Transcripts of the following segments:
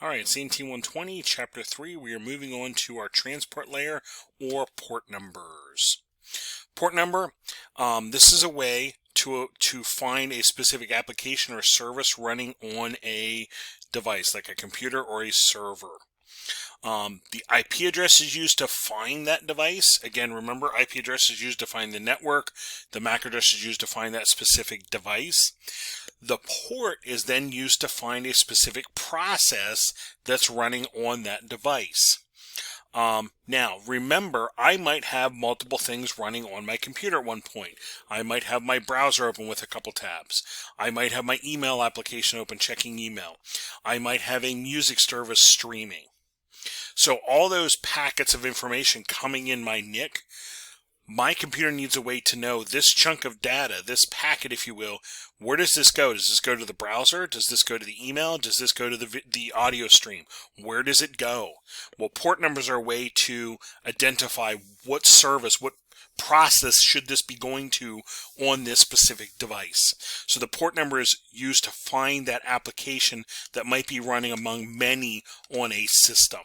All right, CNT120, Chapter 3, we are moving on to our transport layer or port numbers. Port number, this is a way to find a specific application or service running on a device, like a computer or a server. The IP address is used to find that device. Again, remember, IP address is used to find the network. The MAC address is used to find that specific device. The port is then used to find a specific process that's running on that device. Now, remember, I might have multiple things running on my computer at one point. I might have my browser open with a couple tabs. I might have my email application open checking email. I might have a music service streaming. So all those packets of information coming in my NIC, my computer needs a way to know this chunk of data, this packet, if you will, where does this go? Does this go to the browser? Does this go to the email? Does this go to the audio stream? Where does it go? Well, port numbers are a way to identify what service, what process should this be going to on this specific device. So the port number is used to find that application that might be running among many on a system.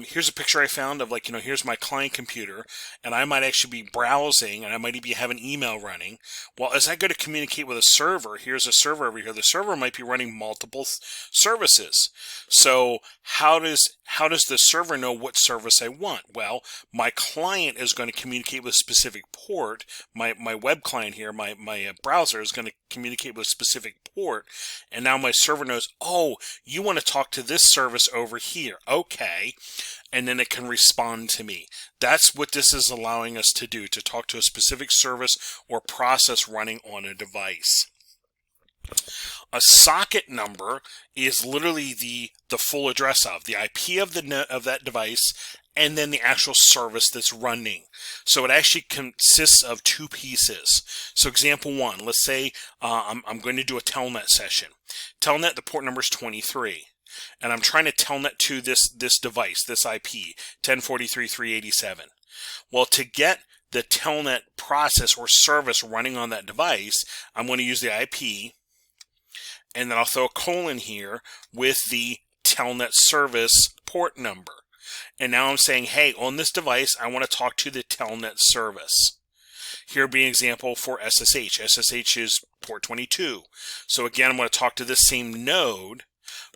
Here's a picture I found of, here's my client computer, and I might actually be browsing, and I might be having email running. Well, as I go to communicate with a server, here's a server over here. The server might be running multiple services. So how does the server know what service I want? Well, my client is going to communicate with a specific port. My web client here, my browser is going to communicate with a specific port, and now my server knows, oh, you want to talk to this service over here. Okay. And then it can respond to me. That's what this is allowing us to do, to talk to a specific service or process running on a device. A socket number is literally the full address of the IP of that device, and then the actual service that's running. So it actually consists of two pieces. So example one, let's say I'm going to do a telnet session. Telnet, the port number is 23. And I'm trying to telnet to this device, this IP, 1043.387. Well, to get the telnet process or service running on that device, I'm going to use the IP, and then I'll throw a colon here with the telnet service port number. And now I'm saying, hey, on this device, I want to talk to the telnet service. Here would be an example for SSH. SSH is port 22. So again, I'm going to talk to this same node,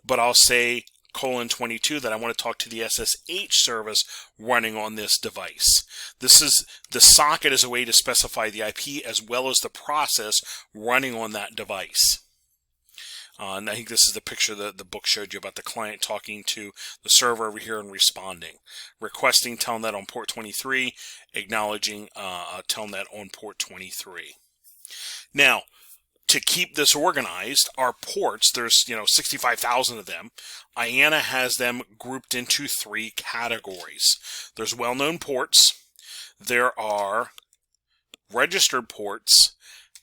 but I'll say :22 that I want to talk to the SSH service running on this device. The socket is a way to specify the IP as well as the process running on that device. And I think this is the picture that the book showed you about the client talking to the server over here and responding. Requesting telnet on port 23, acknowledging telnet on port 23. Now, to keep this organized, our ports, there's 65,000 of them. IANA has them grouped into three categories. There's well-known ports, there are registered ports,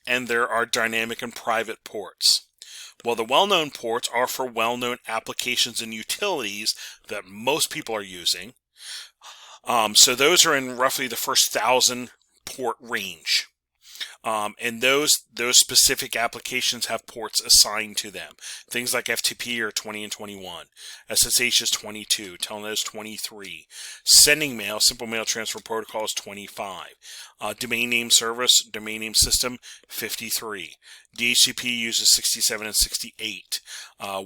and there are dynamic and private ports. Well, the well-known ports are for well-known applications and utilities that most people are using. So those are in roughly the first 1,000 port range. And those specific applications have ports assigned to them. Things like FTP are 20 and 21. SSH is 22. Telnet is 23. Sending mail, simple mail transfer protocol is 25. Domain name service, domain name system, 53. DHCP uses 67 and 68.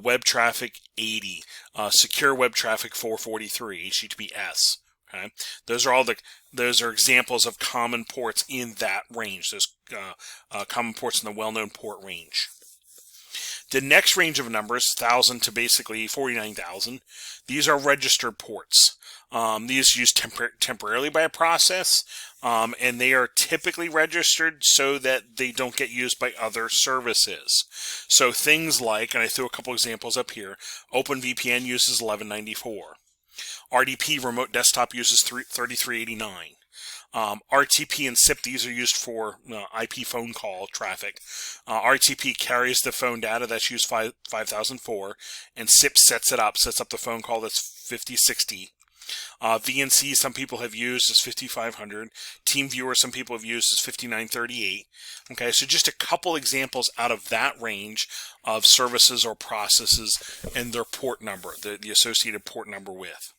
Web traffic, 80. Secure web traffic, 443. HTTPS. Okay. Those are examples of common ports in that range. There's common ports in the well-known port range. The next range of numbers, 1,000 to basically 49,000. These are registered ports. These are used temporarily by a process, and they are typically registered so that they don't get used by other services. So things like, and I threw a couple examples up here, OpenVPN uses 1194. RDP remote desktop uses 3389. RTP and SIP, these are used for IP phone call traffic. RTP carries the phone data, that's used 5004, and SIP sets up the phone call, that's 5060. VNC, some people have used as 5500. TeamViewer, some people have used as 5938. Okay, so just a couple examples out of that range of services or processes and their port number, the associated port number with.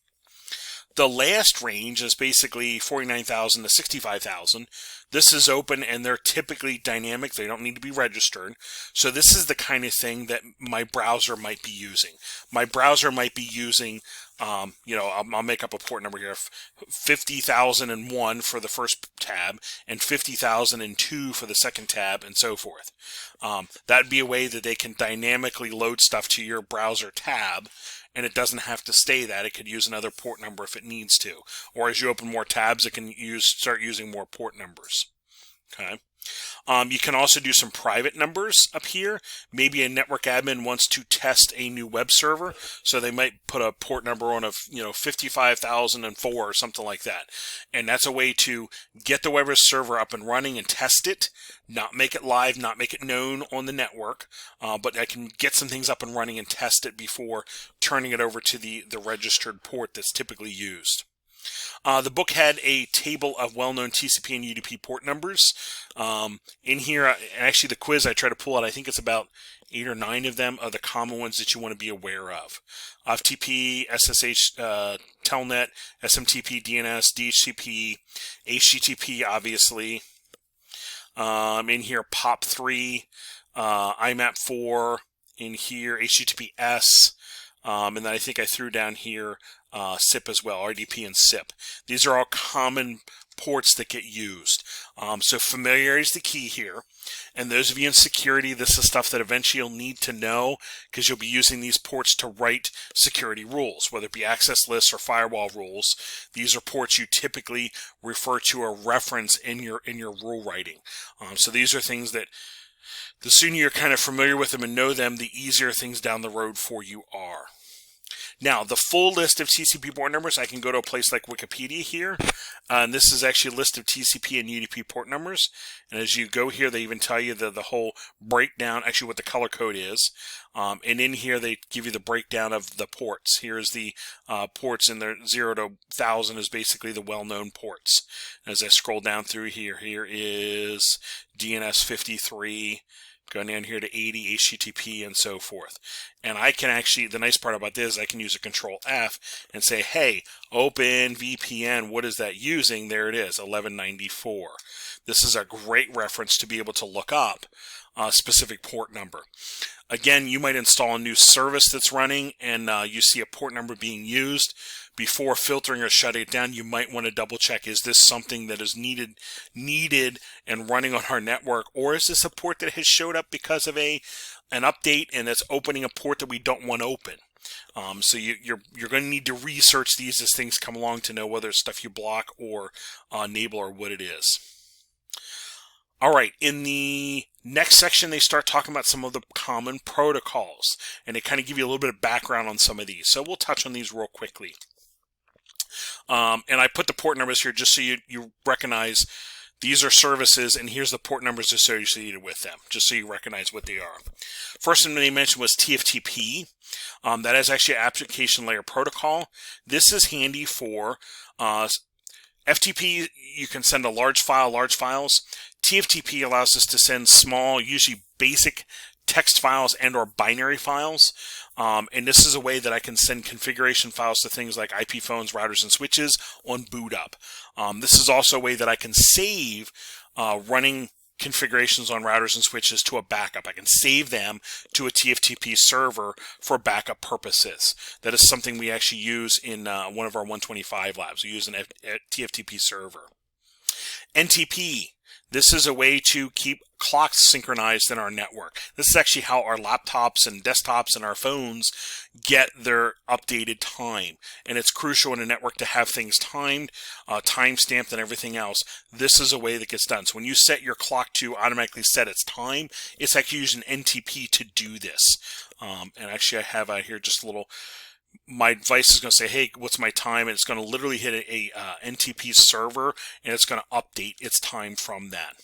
The last range is basically 49,000 to 65,000. This is open and they're typically dynamic. They don't need to be registered. So this is the kind of thing that my browser might be using. My browser might be using, I'll make up a port number here, 50,001 for the first tab and 50,002 for the second tab and so forth. That'd be a way that they can dynamically load stuff to your browser tab, and it doesn't have to stay that. It could use another port number if it needs to. Or as you open more tabs, it can start using more port numbers. Okay. You can also do some private numbers up here. Maybe a network admin wants to test a new web server, so they might put a port number on of 55,004 or something like that. And that's a way to get the web server up and running and test it, not make it live, not make it known on the network, but I can get some things up and running and test it before turning it over to the registered port that's typically used. The book had a table of well-known TCP and UDP port numbers. In here, actually the quiz I try to pull out, I think it's about 8 or 9 of them are the common ones that you want to be aware of. FTP, SSH, Telnet, SMTP, DNS, DHCP, HTTP, obviously. In here, POP3, IMAP4, in here, HTTPS. And then I think I threw down here SIP as well, RDP and SIP. These are all common ports that get used. So familiarity is the key here. And those of you in security, this is stuff that eventually you'll need to know because you'll be using these ports to write security rules, whether it be access lists or firewall rules. These are ports you typically refer to or reference in your rule writing. So these are things that the sooner you're kind of familiar with them and know them, the easier things down the road for you are. Now, the full list of TCP port numbers, I can go to a place like Wikipedia here. And this is actually a list of TCP and UDP port numbers. And as you go here, they even tell you the whole breakdown, actually what the color code is. And in here, they give you the breakdown of the ports. Here's the ports, and the 0 to 1,000 is basically the well-known ports. As I scroll down through here, here is DNS 53. Going down here to 80, HTTP, and so forth. And I can actually, the nice part about this is I can use a Control F and say, hey, open VPN, what is that using? There it is, 1194. This is a great reference to be able to look up a specific port number. Again, you might install a new service that's running and you see a port number being used. Before filtering or shutting it down, you might want to double check, is this something that is needed and running on our network, or is this a port that has showed up because of an update and it's opening a port that we don't want open? So you're going to need to research these as things come along to know whether it's stuff you block or enable or what it is. All right, in the next section, they start talking about some of the common protocols, and they kind of give you a little bit of background on some of these. So we'll touch on these real quickly. And I put the port numbers here just so you recognize these are services, and here's the port numbers associated with them, just so you recognize what they are. First thing they mentioned was TFTP. That is actually an application layer protocol. This is handy for FTP. You can send a large files. TFTP allows us to send small, usually basic text files and or binary files. And this is a way that I can send configuration files to things like IP phones, routers, and switches on boot up. This is also a way that I can save running configurations on routers and switches to a backup. I can save them to a TFTP server for backup purposes. That is something we actually use in one of our 125 labs. We use an TFTP server. NTP. This is a way to keep clocks synchronized in our network. This is actually how our laptops and desktops and our phones get their updated time. And it's crucial in a network to have things timed, time-stamped, and everything else. This is a way that gets done. So when you set your clock to automatically set its time, it's actually using NTP to do this. And actually I have out here just a little... My device is going to say, hey, what's my time? And it's going to literally hit a NTP server, and it's going to update its time from that.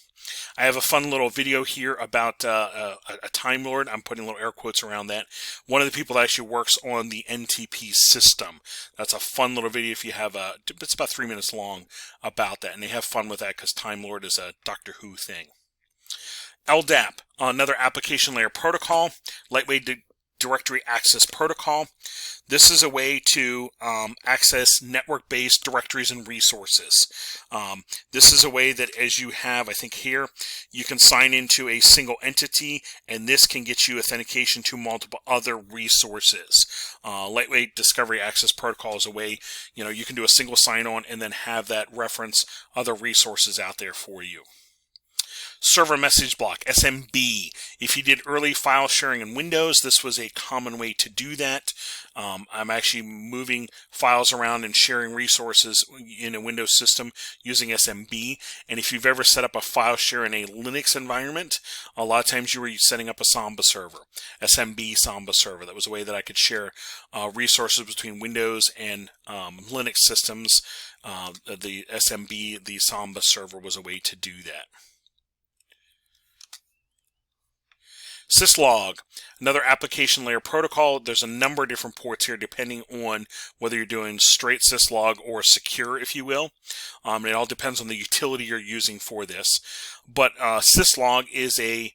I have a fun little video here about a Time Lord. I'm putting little air quotes around that. One of the people that actually works on the NTP system. That's a fun little video if you have it's about 3 minutes long about that. And they have fun with that because Time Lord is a Doctor Who thing. LDAP, another application layer protocol, lightweight directory access protocol. This is a way to access network-based directories and resources. This is a way that, as you have, I think here, you can sign into a single entity, and this can get you authentication to multiple other resources. Lightweight discovery access protocol is a way, you can do a single sign-on and then have that reference other resources out there for you. Server message block, SMB. If you did early file sharing in Windows, this was a common way to do that. I'm actually moving files around and sharing resources in a Windows system using SMB. And if you've ever set up a file share in a Linux environment, a lot of times you were setting up a Samba server, SMB Samba server. That was a way that I could share resources between Windows and Linux systems. The SMB, the Samba server, was a way to do that. Syslog, another application layer protocol. There's a number of different ports here depending on whether you're doing straight syslog or secure, if you will. It all depends on the utility you're using for this. But syslog is a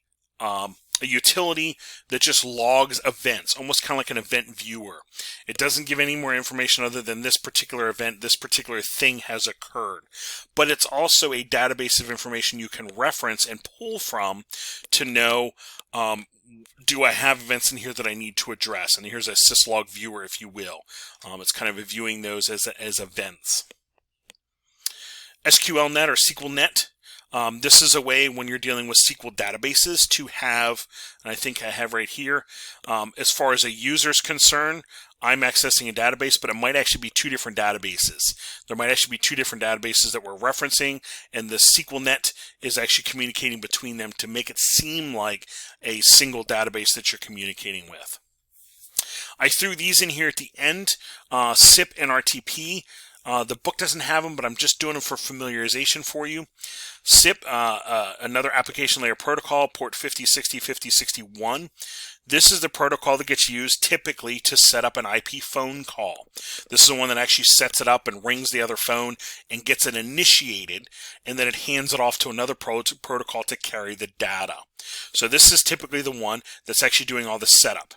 utility that just logs events, almost kind of like an event viewer. It doesn't give any more information other than this particular event, this particular thing has occurred. But it's also a database of information you can reference and pull from to know, do I have events in here that I need to address? And here's a syslog viewer, if you will. It's kind of viewing those as events. SQLnet or SQLnet. This is a way when you're dealing with SQL databases to have, and I think I have right here, as far as a user's concerned, I'm accessing a database, but it might actually be two different databases. There might actually be two different databases that we're referencing, and the SQLnet is actually communicating between them to make it seem like a single database that you're communicating with. I threw these in here at the end, SIP and RTP. The book doesn't have them, but I'm just doing them for familiarization for you. SIP, another application layer protocol, port 5060, 5061. This is the protocol that gets used typically to set up an IP phone call. This is the one that actually sets it up and rings the other phone and gets it initiated, and then it hands it off to another protocol to carry the data. So this is typically the one that's actually doing all the setup.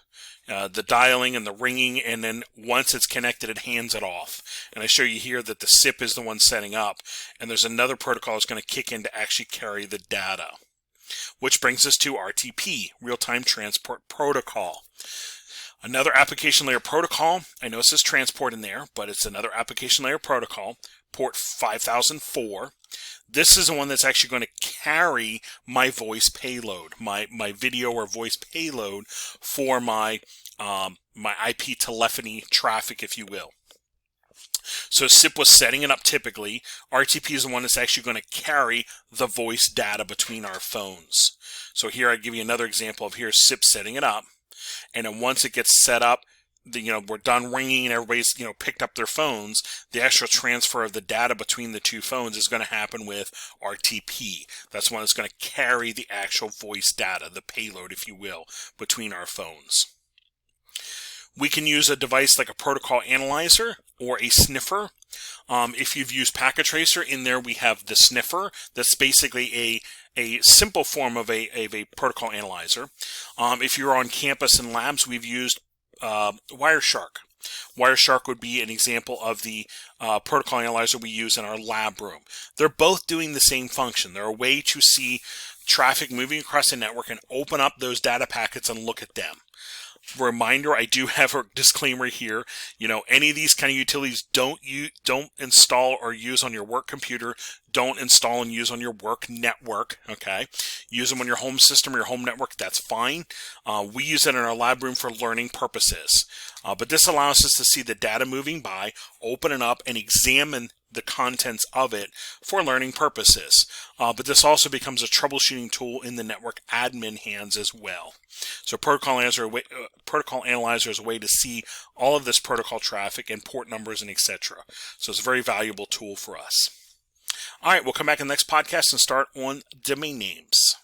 The dialing and the ringing, and then once it's connected, it hands it off. And I show you here that the SIP is the one setting up, and there's another protocol that's going to kick in to actually carry the data. Which brings us to RTP, Real-Time Transport Protocol. Another application layer protocol. I know it says transport in there, but it's another application layer protocol, port 5004. This is the one that's actually going to carry my voice payload, my video or voice payload for my IP telephony traffic, if you will. So SIP was setting it up typically. RTP is the one that's actually going to carry the voice data between our phones. So here I give you another example of here SIP setting it up. And then once it gets set up, we're done ringing and everybody's, picked up their phones, the actual transfer of the data between the two phones is going to happen with RTP. That's one that's going to carry the actual voice data, the payload, if you will, between our phones. We can use a device like a protocol analyzer or a sniffer. If you've used Packet Tracer, in there we have the sniffer. That's basically a simple form of a protocol analyzer. If you're on campus and labs, we've used Wireshark. Wireshark would be an example of the protocol analyzer we use in our lab room. They're both doing the same function. They're a way to see traffic moving across the network and open up those data packets and look at them. Reminder, I do have a disclaimer here. Any of these kind of utilities don't install or use on your work computer. Don't install and use on your work network. Okay, use them on your home system or your home network. That's fine. We use it in our lab room for learning purposes. But this allows us to see the data moving by, open it up, and examine the contents of it for learning purposes. But this also becomes a troubleshooting tool in the network admin hands as well. So protocol analyzer is a way to see all of this protocol traffic and port numbers and etc. So it's a very valuable tool for us. All right, we'll come back in the next podcast and start on domain names.